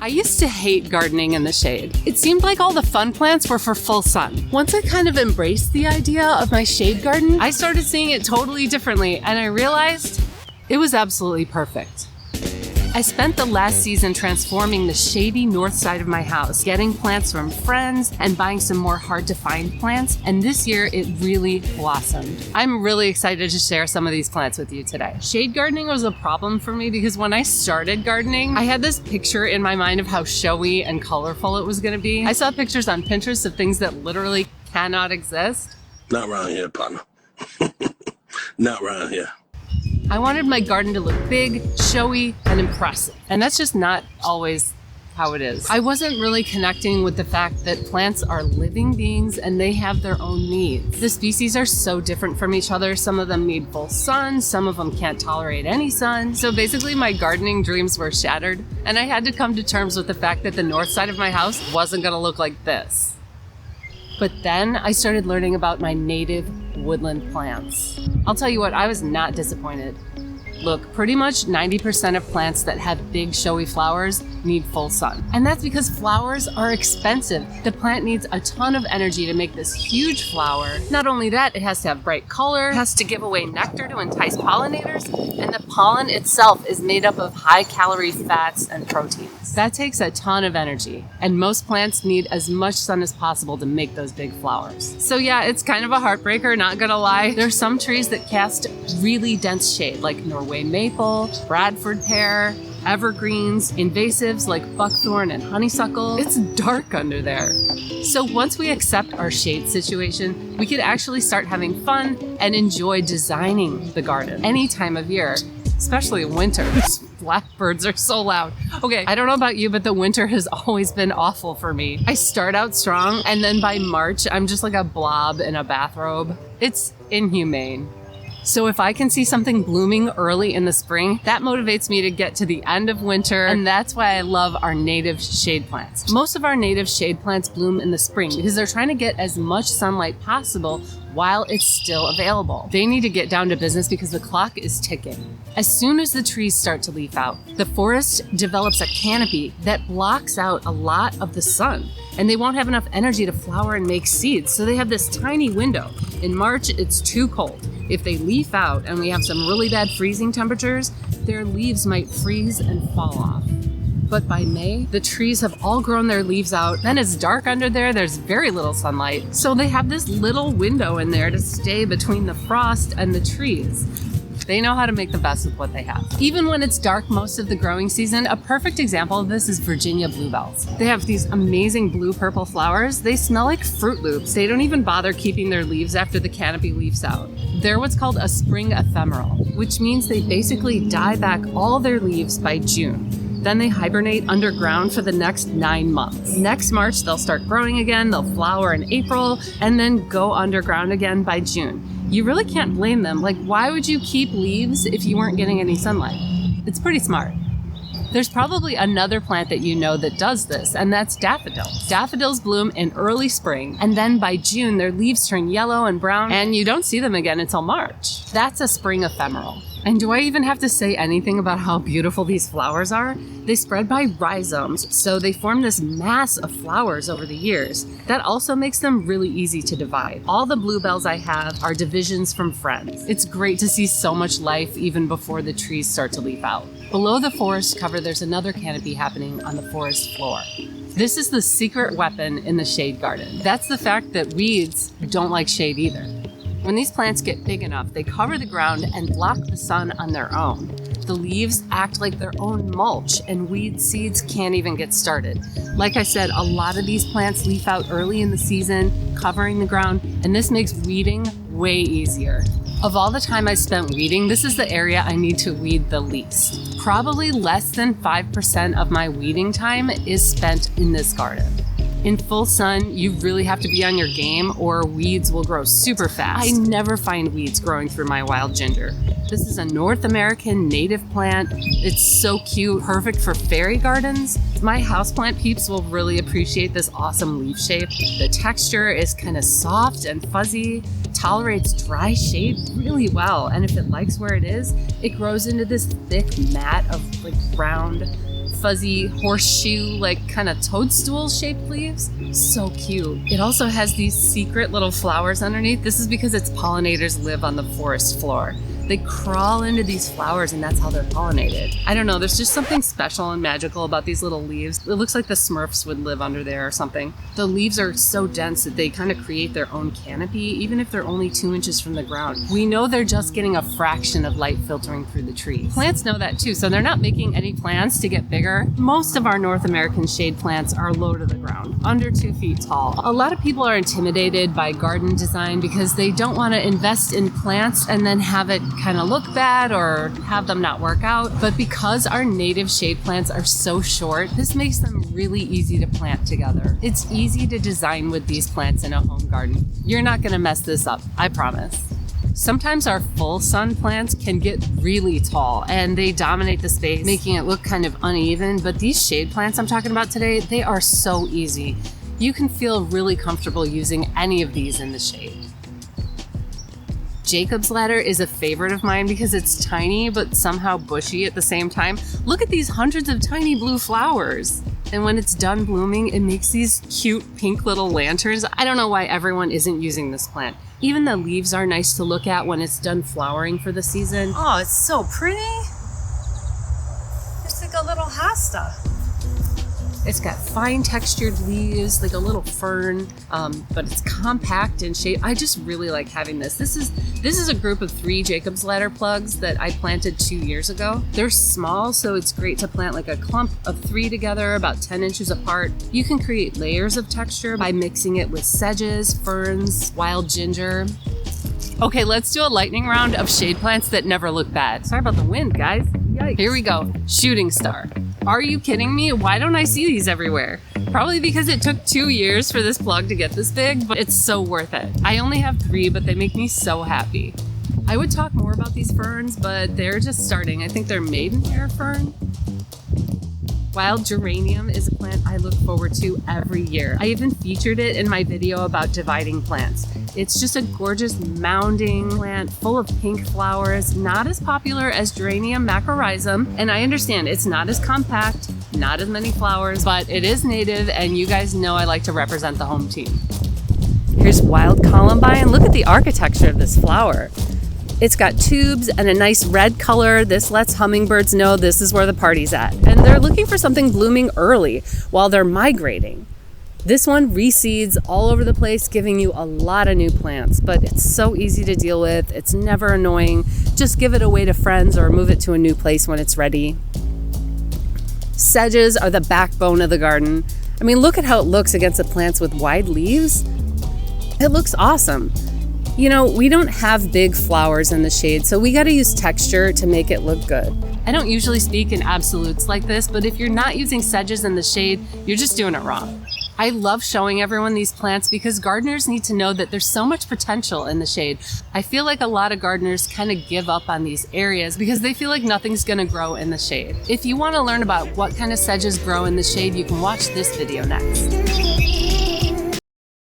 I used to hate gardening in the shade. It seemed like all the fun plants were for full sun. Once I kind of embraced the idea of my shade garden, I started seeing it totally differently, and I realized it was absolutely perfect. I spent the last season transforming the shady north side of my house, getting plants from friends and buying some more hard-to-find plants, and this year it really blossomed. I'm really excited to share some of these plants with you today. Shade gardening was a problem for me because when I started gardening, I had this picture in my mind of how showy and colorful it was going to be. I saw pictures on Pinterest of things that literally cannot exist. Not around here, partner. Not around here. I wanted my garden to look big, showy, and impressive. And that's just not always how it is. I wasn't really connecting with the fact that plants are living beings and they have their own needs. The species are so different from each other. Some of them need full sun, some of them can't tolerate any sun. So basically my gardening dreams were shattered, and I had to come to terms with the fact that the north side of my house wasn't gonna look like this. But then I started learning about my native woodland plants. I'll tell you what, I was not disappointed. Look, pretty much 90% of plants that have big showy flowers need full sun. And that's because flowers are expensive. The plant needs a ton of energy to make this huge flower. Not only that, it has to have bright color, it has to give away nectar to entice pollinators, and the pollen itself is made up of high-calorie fats and proteins. That takes a ton of energy, and most plants need as much sun as possible to make those big flowers. So yeah, it's kind of a heartbreaker, not gonna lie. There's some trees that cast really dense shade, like Norway maple, Bradford pear, evergreens, invasives like buckthorn and honeysuckle. It's dark under there. So once we accept our shade situation, we could actually start having fun and enjoy designing the garden any time of year, especially in winter. Blackbirds are so loud. Okay, I don't know about you, but the winter has always been awful for me. I start out strong, and then by March, I'm just like a blob in a bathrobe. It's inhumane. So if I can see something blooming early in the spring, that motivates me to get to the end of winter, and that's why I love our native shade plants. Most of our native shade plants bloom in the spring because they're trying to get as much sunlight possible while it's still available. They need to get down to business because the clock is ticking. As soon as the trees start to leaf out, the forest develops a canopy that blocks out a lot of the sun, and they won't have enough energy to flower and make seeds, so they have this tiny window. In March, it's too cold. If they leaf out and we have some really bad freezing temperatures, their leaves might freeze and fall off. But by May, the trees have all grown their leaves out. Then it's dark under there, there's very little sunlight. So they have this little window in there to stay between the frost and the trees. They know how to make the best with what they have. Even when it's dark most of the growing season, a perfect example of this is Virginia bluebells. They have these amazing blue-purple flowers. They smell like Fruit Loops. They don't even bother keeping their leaves after the canopy leaves out. They're what's called a spring ephemeral, which means they basically dye back all their leaves by June. Then they hibernate underground for the next 9 months. Next March, they'll start growing again, they'll flower in April, and then go underground again by June. You really can't blame them. Like, why would you keep leaves if you weren't getting any sunlight? It's pretty smart. There's probably another plant that you know that does this, and that's daffodils. Daffodils bloom in early spring, and then by June, their leaves turn yellow and brown, and you don't see them again until March. That's a spring ephemeral. And do I even have to say anything about how beautiful these flowers are? They spread by rhizomes, so they form this mass of flowers over the years. That also makes them really easy to divide. All the bluebells I have are divisions from friends. It's great to see so much life even before the trees start to leaf out. Below the forest cover, there's another canopy happening on the forest floor. This is the secret weapon in the shade garden. That's the fact that weeds don't like shade either. When these plants get big enough, they cover the ground and block the sun on their own. The leaves act like their own mulch, and weed seeds can't even get started. Like I said, a lot of these plants leaf out early in the season, covering the ground, and this makes weeding way easier. Of all the time I spent weeding, this is the area I need to weed the least. Probably less than 5% of my weeding time is spent in this garden. In full sun, you really have to be on your game or weeds will grow super fast. I never find weeds growing through my wild ginger. This is a North American native plant. It's so cute, perfect for fairy gardens. My houseplant peeps will really appreciate this awesome leaf shape. The texture is kind of soft and fuzzy, tolerates dry shade really well, and if it likes where it is, it grows into this thick mat of like round, fuzzy horseshoe, like kind of toadstool shaped leaves. So cute. It also has these secret little flowers underneath. This is because its pollinators live on the forest floor. They crawl into these flowers and that's how they're pollinated. I don't know, there's just something special and magical about these little leaves. It looks like the Smurfs would live under there or something. The leaves are so dense that they kind of create their own canopy, even if they're only 2 inches from the ground. We know they're just getting a fraction of light filtering through the tree. Plants know that too, so they're not making any plans to get bigger. Most of our North American shade plants are low to the ground, under 2 feet tall. A lot of people are intimidated by garden design because they don't want to invest in plants and then have it kind of look bad or have them not work out. But because our native shade plants are so short, this makes them really easy to plant together. It's easy to design with these plants in a home garden. You're not going to mess this up, I promise. Sometimes our full sun plants can get really tall and they dominate the space, making it look kind of uneven. But these shade plants I'm talking about today, they are so easy. You can feel really comfortable using any of these in the shade. Jacob's ladder is a favorite of mine because it's tiny but somehow bushy at the same time. Look at these hundreds of tiny blue flowers. And when it's done blooming, it makes these cute pink little lanterns. I don't know why everyone isn't using this plant. Even the leaves are nice to look at when it's done flowering for the season. Oh, it's so pretty. It's like a little hosta. It's got fine textured leaves, like a little fern, but it's compact in shape. I just really like having this. This is a group of 3 Jacob's ladder plugs that I planted 2 years ago. They're small, so it's great to plant like a clump of 3 together, about 10 inches apart. You can create layers of texture by mixing it with sedges, ferns, wild ginger. Okay, let's do a lightning round of shade plants that never look bad. Sorry about the wind, guys. Yikes. Here we go. Shooting star. Are you kidding me? Why don't I see these everywhere? Probably because it took 2 years for this plug to get this big, but it's so worth it. I only have 3, but they make me so happy. I would talk more about these ferns, but they're just starting. I think they're maidenhair fern. Wild geranium is a plant I look forward to every year. I even featured it in my video about dividing plants. It's just a gorgeous mounding plant full of pink flowers, not as popular as geranium macrorrhizum, and I understand it's not as compact, not as many flowers, but it is native and you guys know I like to represent the home team. Here's wild columbine. Look at the architecture of this flower. It's got tubes and a nice red color. This lets hummingbirds know this is where the party's at. And they're looking for something blooming early while they're migrating. This one reseeds all over the place, giving you a lot of new plants, but it's so easy to deal with. It's never annoying. Just give it away to friends or move it to a new place when it's ready. Sedges are the backbone of the garden. I mean, look at how it looks against the plants with wide leaves. It looks awesome. You know, we don't have big flowers in the shade, so we gotta use texture to make it look good. I don't usually speak in absolutes like this, but if you're not using sedges in the shade, you're just doing it wrong. I love showing everyone these plants because gardeners need to know that there's so much potential in the shade. I feel like a lot of gardeners kind of give up on these areas because they feel like nothing's gonna grow in the shade. If you wanna learn about what kind of sedges grow in the shade, you can watch this video next.